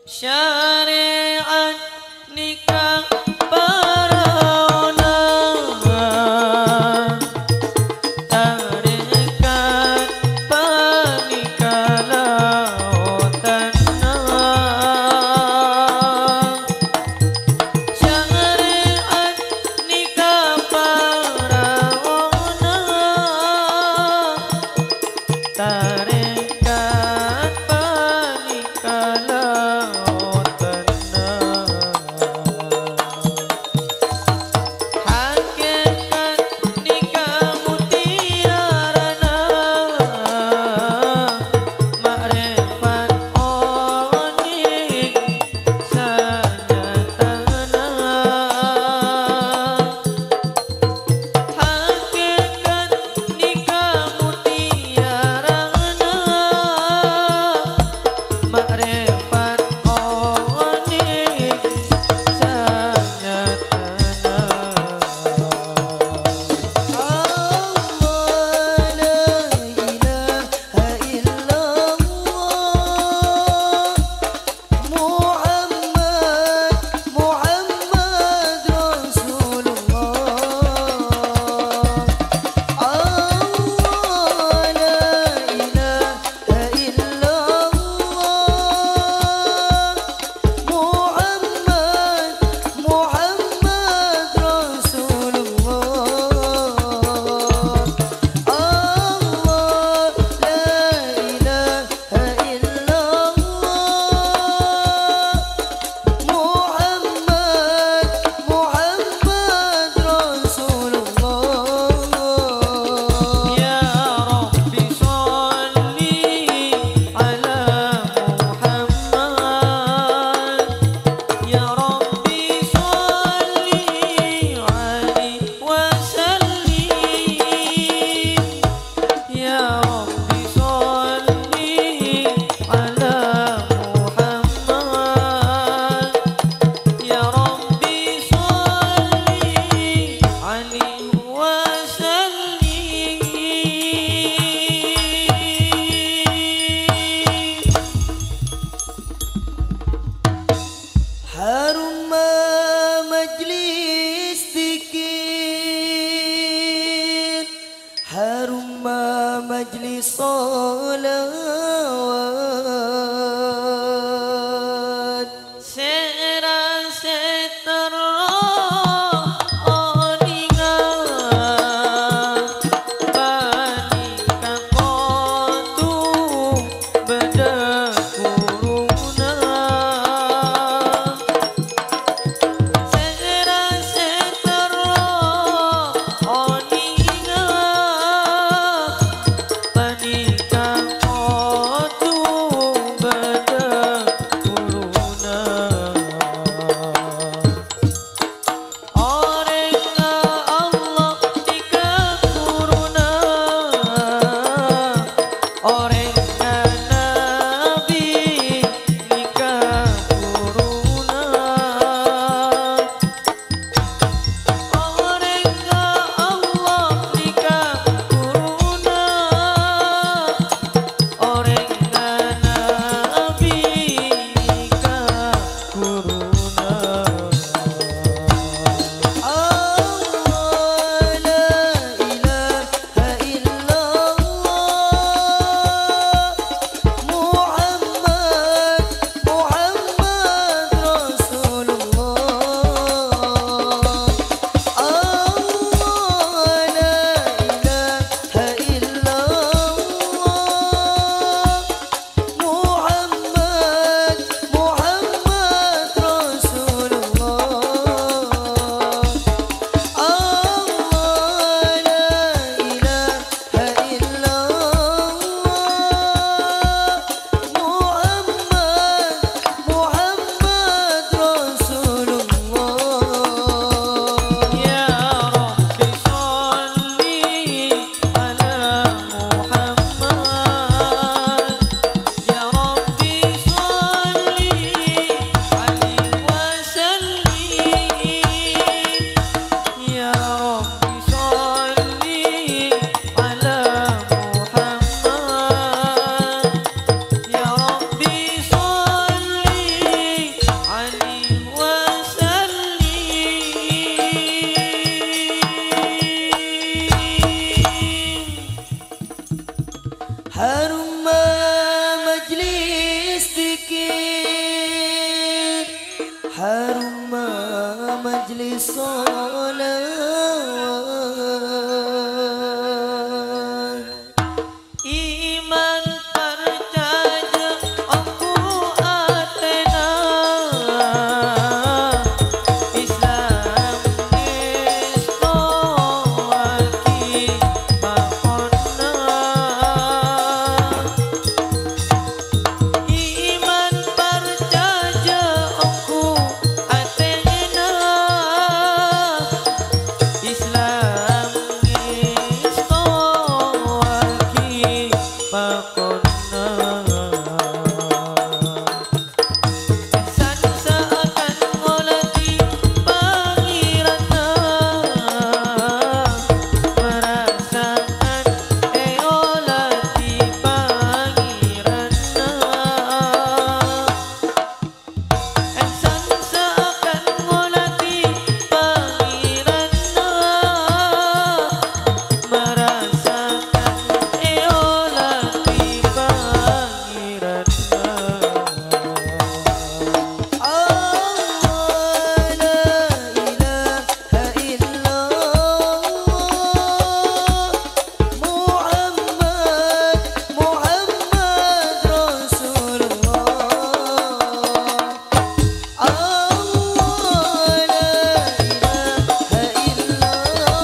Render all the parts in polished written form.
Syariat nikah parona, tarekat panikah lautana. Syariat nikah parona, tarekat panikah lautana. Hakikat nikah mutiarana, makrifat oning sanyatana. Hakikat nikah mutiarana, makrifat oning sanyatana. Allah la ilaha illallah Muhammad Rasulullah. Allah la ilaha illallah Muhammad Rasulullah. Allah la ilaha illallah Muhammad Rasulullah. Ya Rabbi sholli ala Muhammad, Ya Rabbi sholli alaihi wasallim. Ya Rabbi sholli ala Muhammad, Ya Rabbi sholli alaihi wasallim. Harum majlis zikir, harum majlis salawat. Serase terroh oningan, panikah kotu bedekuruna. Serase terroh oningan, panikah kotu bedekuruna. harum majlis zikir, harum majlis salat. Iman percaya aku atena Islam isto aki makona Iman percaya aku atena Islam isto aki makona San seakan ngolati pangirana Merasakan olati pangirana San seakan ngolati pangirana Merasakan olati pangirana Allah la ilaha illallah Muhammad Rasulullah Allah la ilaha illallah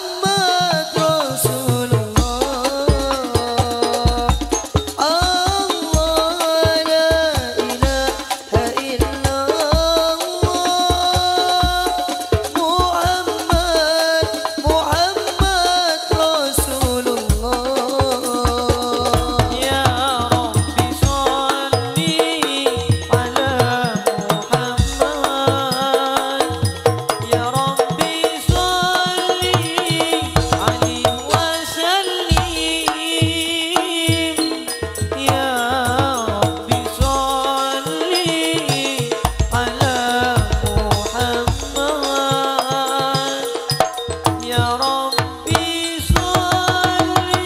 Muhammad Rasulullah Allah la ilaha illallah Muhammad Rasulullah Ya Rabbi sholli ala Muhammad Ya Rabbi sholli alaihi wasallim Ya Rabbi sholli ala Muhammad Ya Rabbi sholli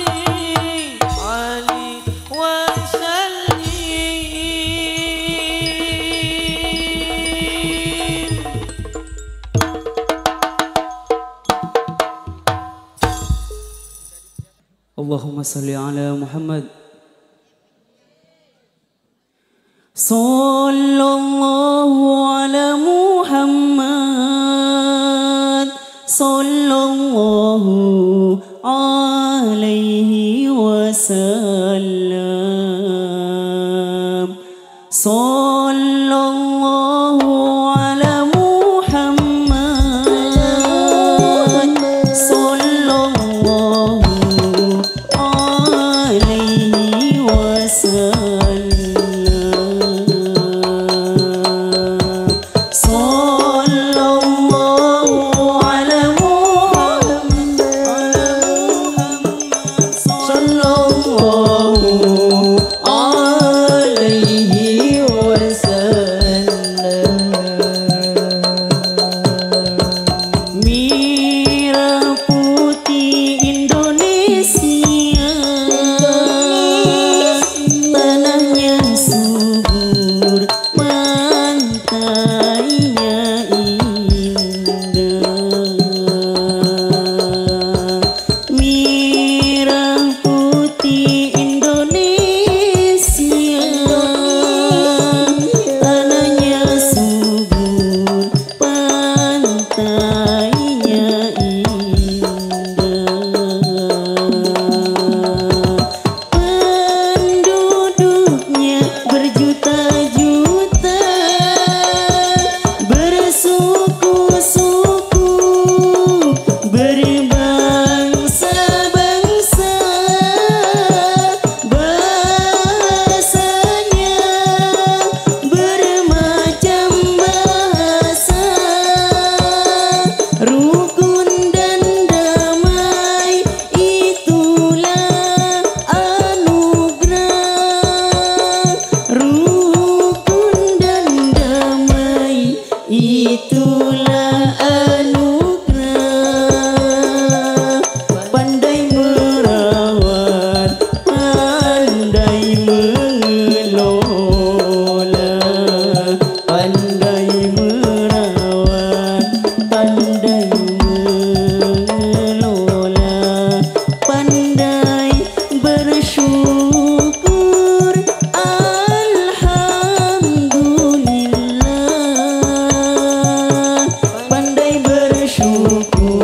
alaihi wasallim Allahumma salli ala Muhammad Sallallahu ala Muhammad Sallallahu alaihi wasallam Sallallahu ala Muhammad Sallallahu alaihi wasallam Sallallahu ala Muhammad Sallallahu alaihi wasallam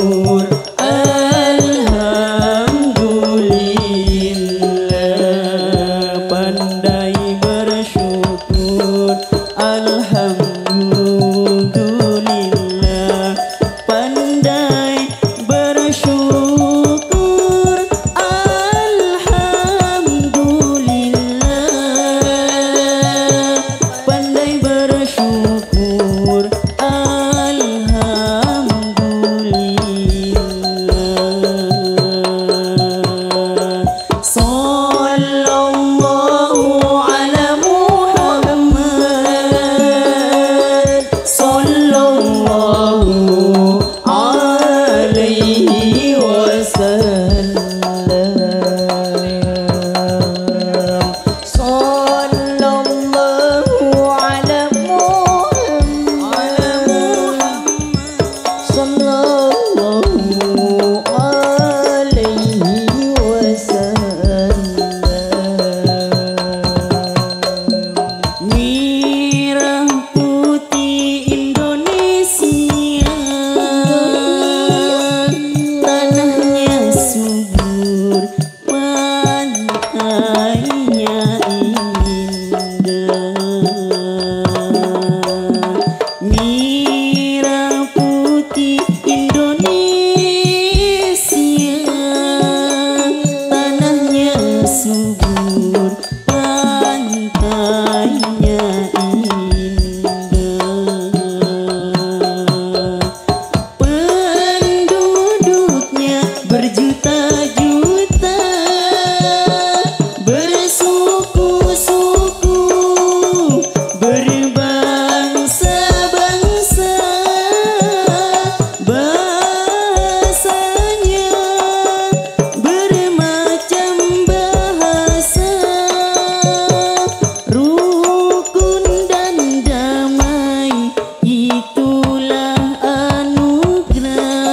Alhamdulillah, pandai bersyukur. Alhamdulillah, pandai bersyukur. Alhamdulillah, pandai bersyukur. Alhamdulillah. Sallallahu ala Muhammad, sallallahu alaihi wasallam. Sallallahu ala Muhammad, sallallahu alaihi wasallam. Merah putih Indonesia, tanahnya subur, pantainya indah. Merah putih Indonesia, tanahnya subur, pantainya indah. Penduduknya berjuta-juta, bersuku-suku, berbangsa-bangsa. Bahasanya bermacam bahasa, rukun dan damai, itulah anugerah.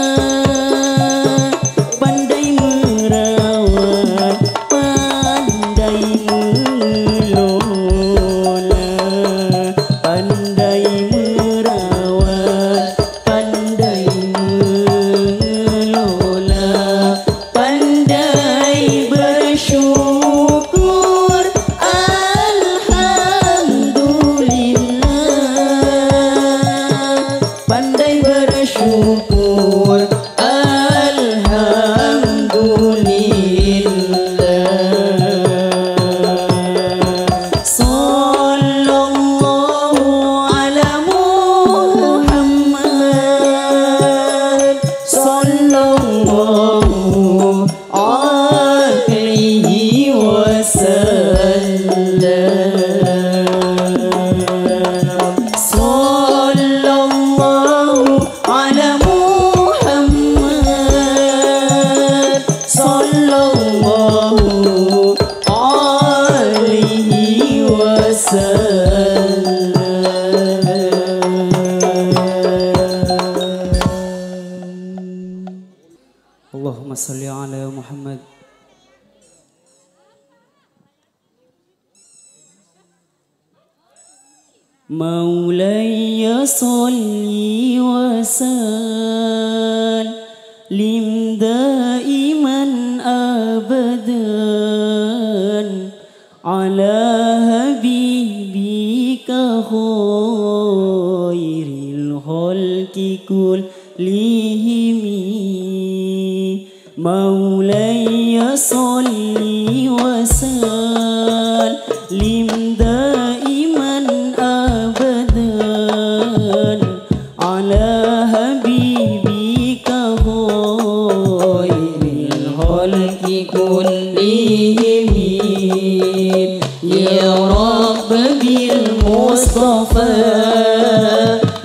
Pandai merawat, pandai mengelola, pandai merawat, pandai mengelola, pandai bersyukur. Alhamdulillah, pandai bersyukur. Alhamdulillah. Sallallahu ala Muhammad, sallallahu alaihi wasallam. Sallallahu ala Muhammad, sallallahu alaihi wasallam. Allahumma salli ala Muhammad. مولاي صل وسلم دائما أبدا على حبيبك خير الخلق كلهم. مولاي صل وسلم دائما أبدا على حبيبك خير الخلق كلهم. يا رب بالمصطفى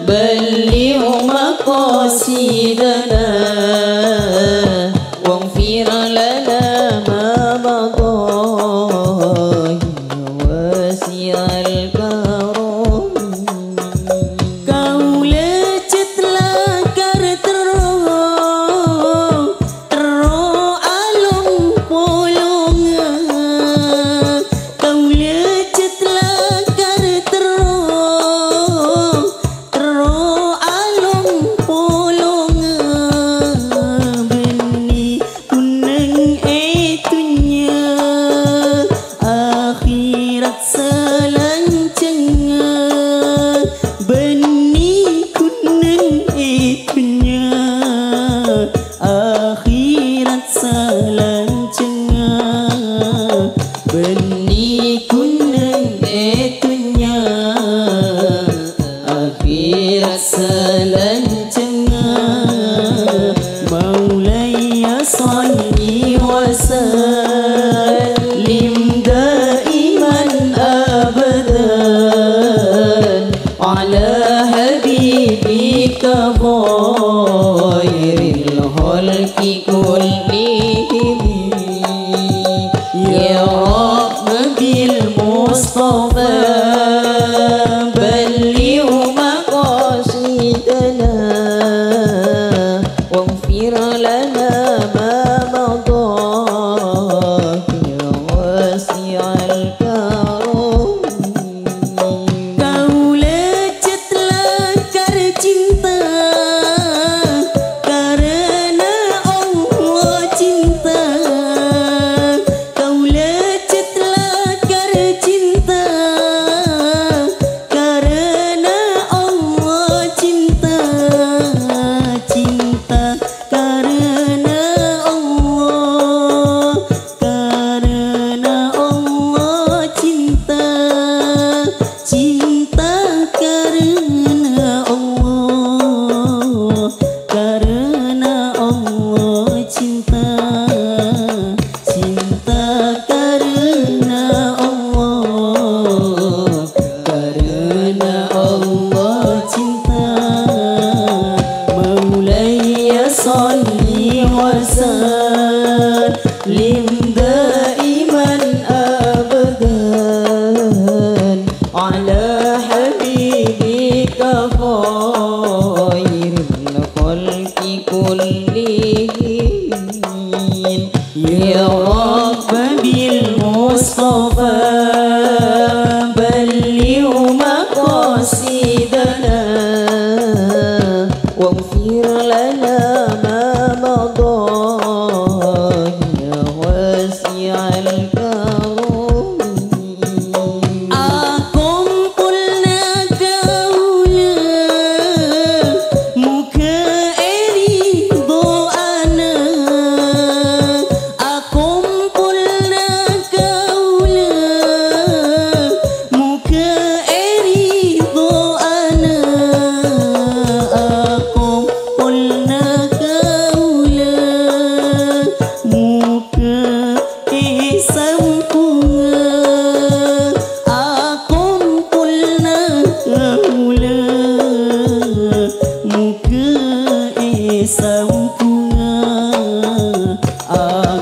بلغ مقاصدنا واغفر لنا ما مضى يا واسع الكرم. Kau lecetlah karterong terong alung polongan. Kau lecetlah karterong الخلق كلهم يا رب بالمصطفى بلغ مقاصدنا واغفر لنا ما مضى يا واسع الكرم. Kau lecetlah cinta karena Allah cinta. Kau lecetlah cinta karena Allah cinta. Cinta karena Allah, karena Allah cinta. Cinta karena Allah, karena Allah cinta. Cinta karena Allah, karena Allah cinta. Maulaya salli wa sallim daiman abadan ala habibika khairil khalqi kullihim ya rabb bil mustafa balligh maqasidana waghfir lana ma madha ya wasi'al karam. Akumpulna kaula muka ridho ana. Akumpulna kaula muka ridho ana. Akumpulna kaula muka isampunga. Akumpulna kaula muka isampunga.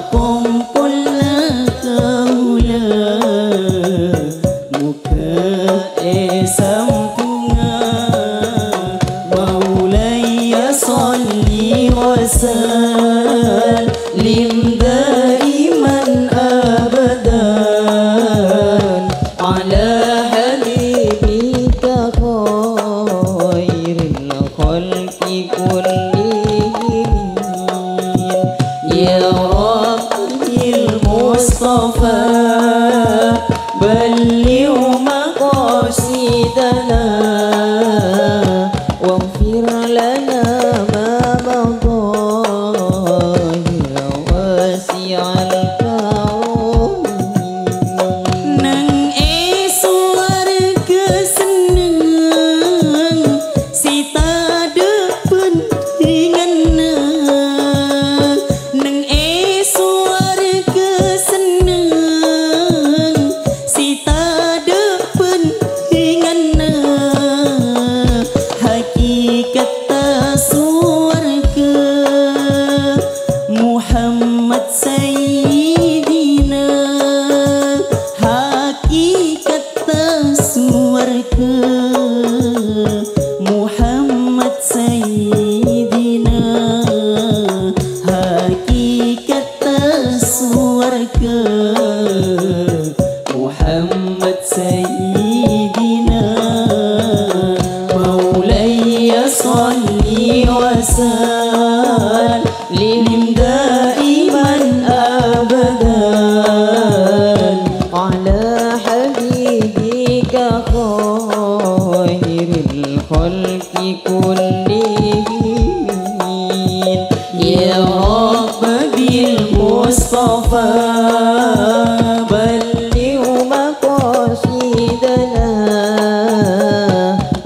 Akumpulna kaula muka isampunga. Maulaya salli wa sallim daiman abadan ala habibika khairil khalqi kullihim ya rabbil mustafa balligh maqasidana waghfir lana ma madha ya wasi'al karam. Nang eswarga seneng sita depen ringana. Nang eswarga seneng sita depen ringana. Hakikat surga Muhammad Sayyidina. Hakikat surga Muhammad Sayyidina. Hakikat surga Muhammad Sayyidina. Maulaya salli wa sallim daiman abadan ala habibika khairil khalqi kullihim ya rabb bil mustafa balligh maqasidana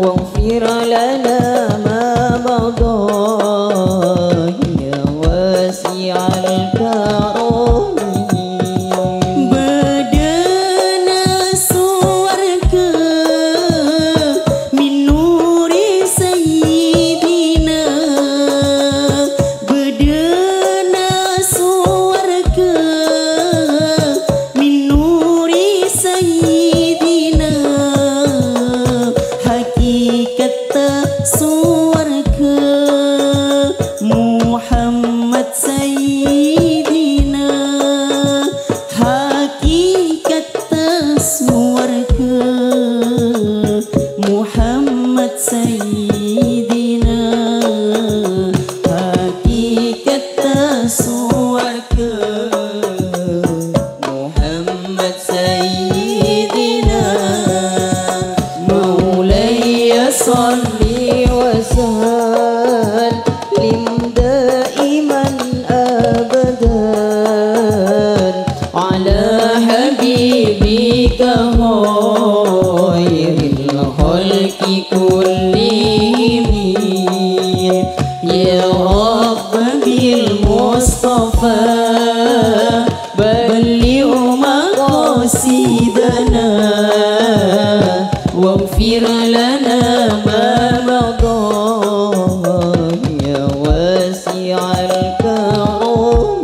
waghfir lana ma madha ya wasi'al karam. Badana surga min nuri sayyidina. Badana suarga Muhammad Sayyidina Maulaya salli wa sallim daiman abadan ala habibika khairil khalqi kullihim ya Rabb bil Mustafa balligh maqasidana waghfir lana ma madha ya wasi'al karam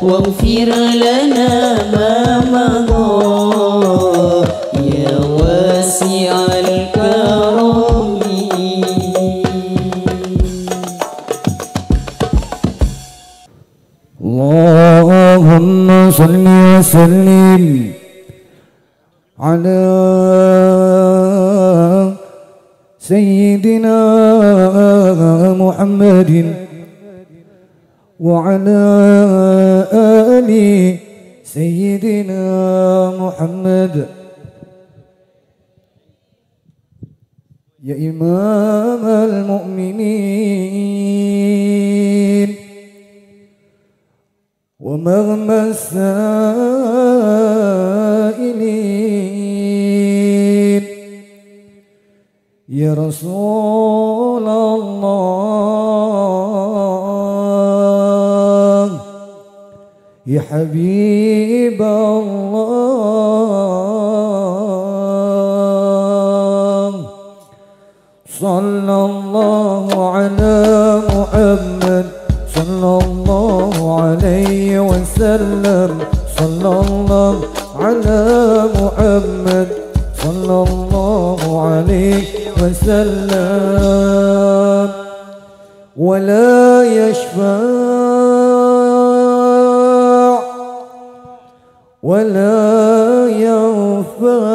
واغفر لنا ما مضى يا واسع الكرم اللهم صل وسلم على سيدنا محمد وعلى آل سيدنا محمد يا إمام المؤمنين ومغمى السائلين يا رسول الله يا حبيب الله صلى الله على محمد صلى الله عليه وسلم صلى الله على محمد صلى الله عليه وسلم ولا يشفع ولا ينفع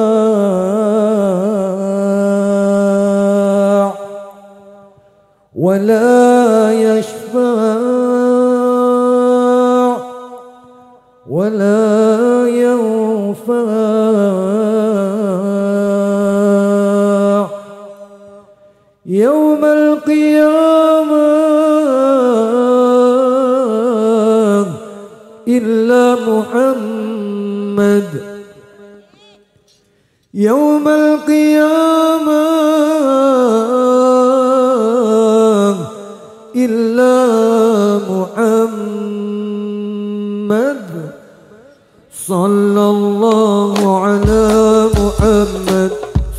ولا يشفع ولا ينفع يوم القيامة إلا محمد يوم القيامة إلا محمد صلى الله على محمد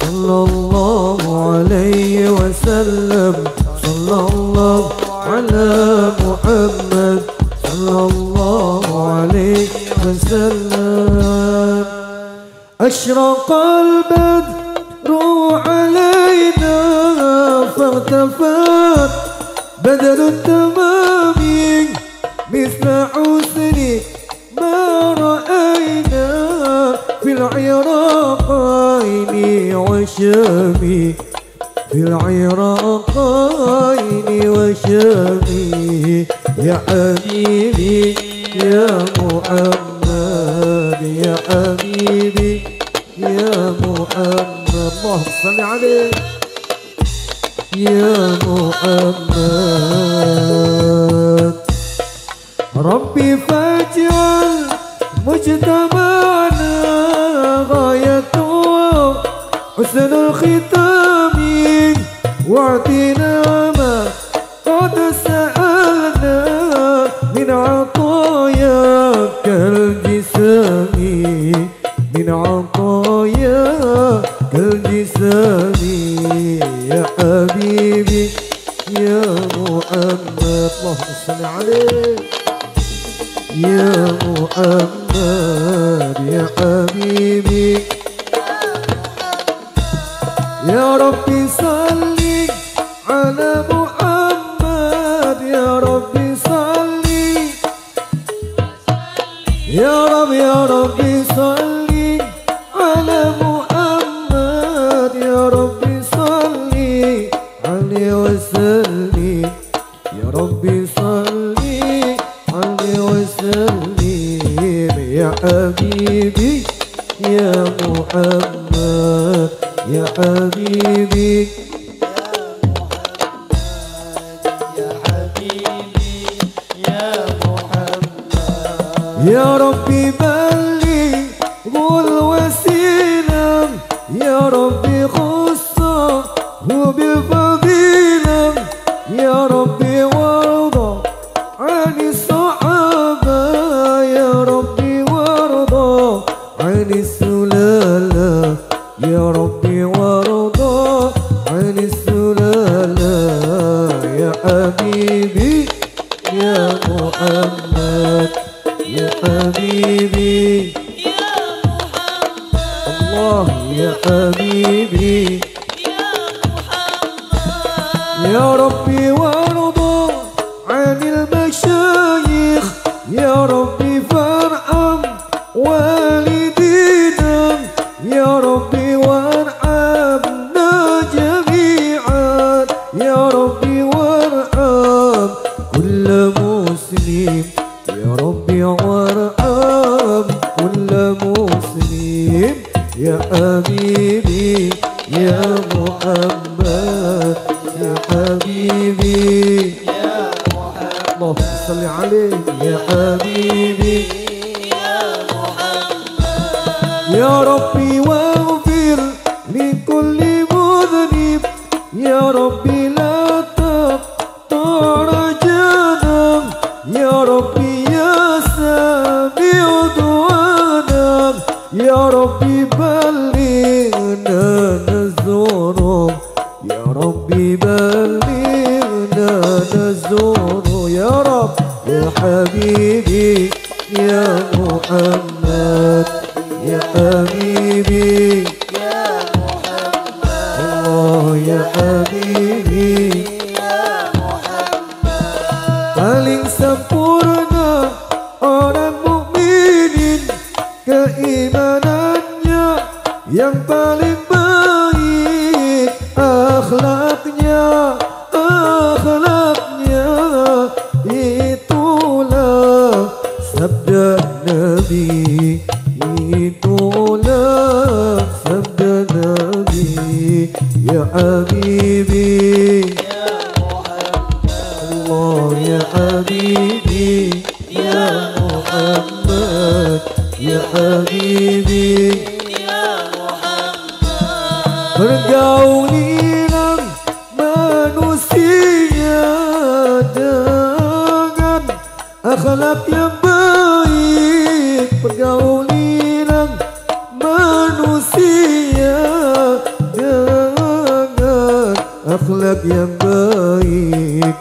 صلى الله عليه وسلم صلى الله على محمد صلى الله عليه وسلم أشرق البدر علينا فارتفعت بدر التمام مثل حسن ما رأينا في العراقين وشام في العراقين وشامي يا حبيبي يا محمد يا حبيبي يا محمد اللهم صل عليه يا محمد ربي فاجعل مجتمعنا غايته حسن الختام واعطنا ما قد سألنا من عطاياك الجسام من عطاياك الجسام يا حبيبي يا محمد اللهم صل عليه يا محمد يا حبيبي يا ربي صل على محمد يا ربي صل يا ربي صل على محمد يا ربي صل عليه وسلم يا ربي صل عليه وسلم يا حبيبي يا محمد يا حبيبي يا ربي بلغ الوسيلة يا ربي خصه بالفضيلة يا ربي وارضى عن الصحابة يا ربي وارضى عن السلالة يا ربي وارضى عن السلالة يا حبيبي يا محمد يا حبيبي يا محمد الله يا حبيبي يا محمد يا ربي وارضى عن المشايخ يا ربي فارحم والدينا يا ربي وارحمنا جميعا يا ربي وارحم كل مسلم يا ربي وارحم كل مسلم يا حبيبي يا محمد يا حبيبي يا محمد اللهم صل عليه يا حبيبي يا محمد يا ربي واغفر لكل مذنب يا ربي لا تقطع رجانا يا ربي يا سامع دعانا يا ربي بلغنا نزوره يا ربي بلغنا نزوره يا رب يا حبيبي يا محمد يا حبيبي يا محمد الله يا حبيبي يا محمد paling sempurna orang mukminin keimanannya yang paling baik akhlaknya itulah sabda Nabi itulah sabda Nabi ya habibi يا محمد Allah ya habibi ya Muhammad ya habibi يا محمد pergaulilah manusia dengan akhlak yang baik pergaulilah manusia dengan akhlak yang baik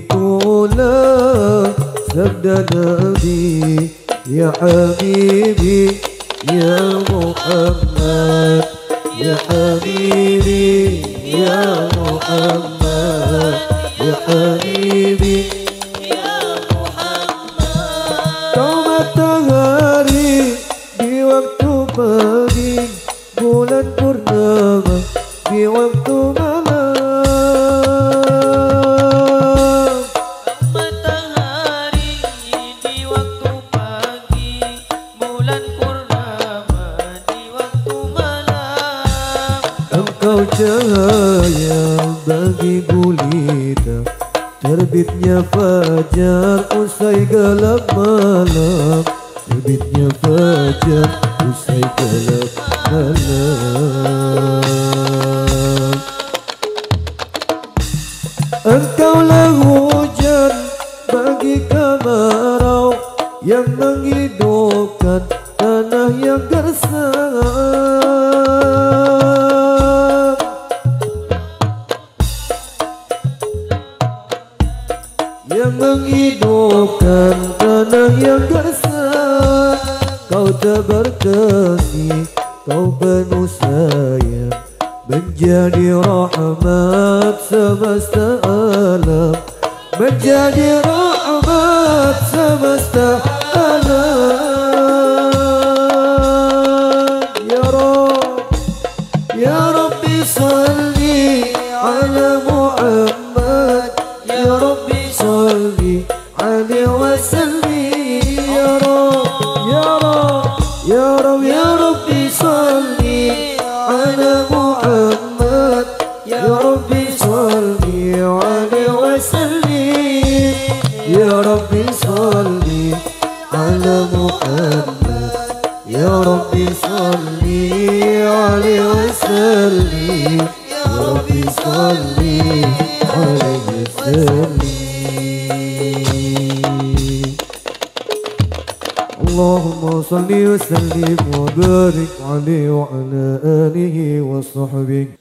itulah sabda Nabi ya habibi ya Muhammad ya habibi ya Muhammad ya habibi يا محمد kau matahari di waktu pagi bulan purnama di waktu malam sayang bagi gulita. Terbitnya fajar usai gelap malam. Terbitnya fajar usai gelap malam. Engkaulah hujan bagi kemarau yang menghidupkan tanah yang gersang. Yang menghidupkan tanah yang gersang. Kau tak berkasih, kau penuh sayang, menjadi rahmat semesta alam. Menjadi rahmat semesta alam. Ya Rabb, Ya Rabbi salli ala Muhammad. Ya Rabbi salli alaihi wasallim. Ya Rabb, Ya Rabb, Ya Rabb, Ya Rabbi salli ala Muhammad. Ya Rabbi salli alaihi wasallim. Ya Rabbi salli ala Muhammad. Ya Rabbi salli alaihi wasallim. Ya Rabbi salli alaihi wasallim. Allahumma salli wa sallim wa barik alaihi wa ala alihi wa sahbihi.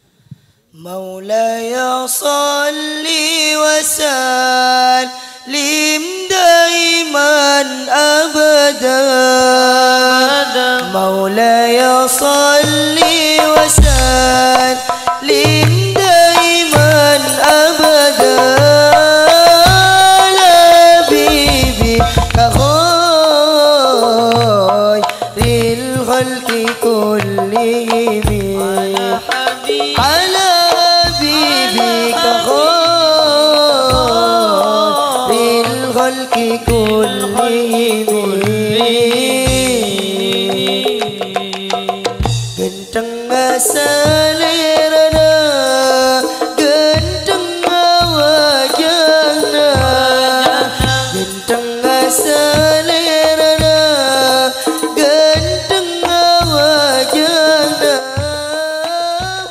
مولاي صل وسلم دائما أبدا. مولاي صل وسلم دائما أبدا على حبيبك خير الخلق كلهم. على حبيبك خير الخلق كلهم. Genteng selirana, genteng wajahna. Genteng selirana, genteng wajahna.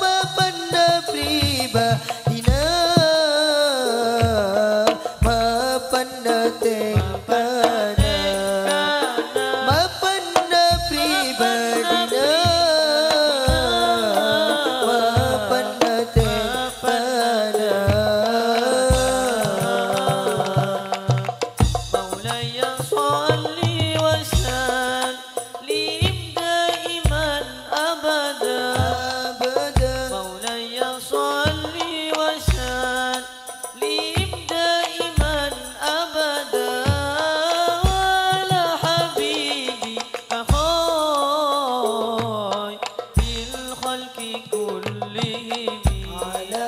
Mapanda pribadina, mapanda tempana. Mapanda pribadina, mapanda tempana. مولاي صل وسلم دائما أبدا. مولاي صل وسلم دائما أبدا على حبيبك خير الخلق كلهم. على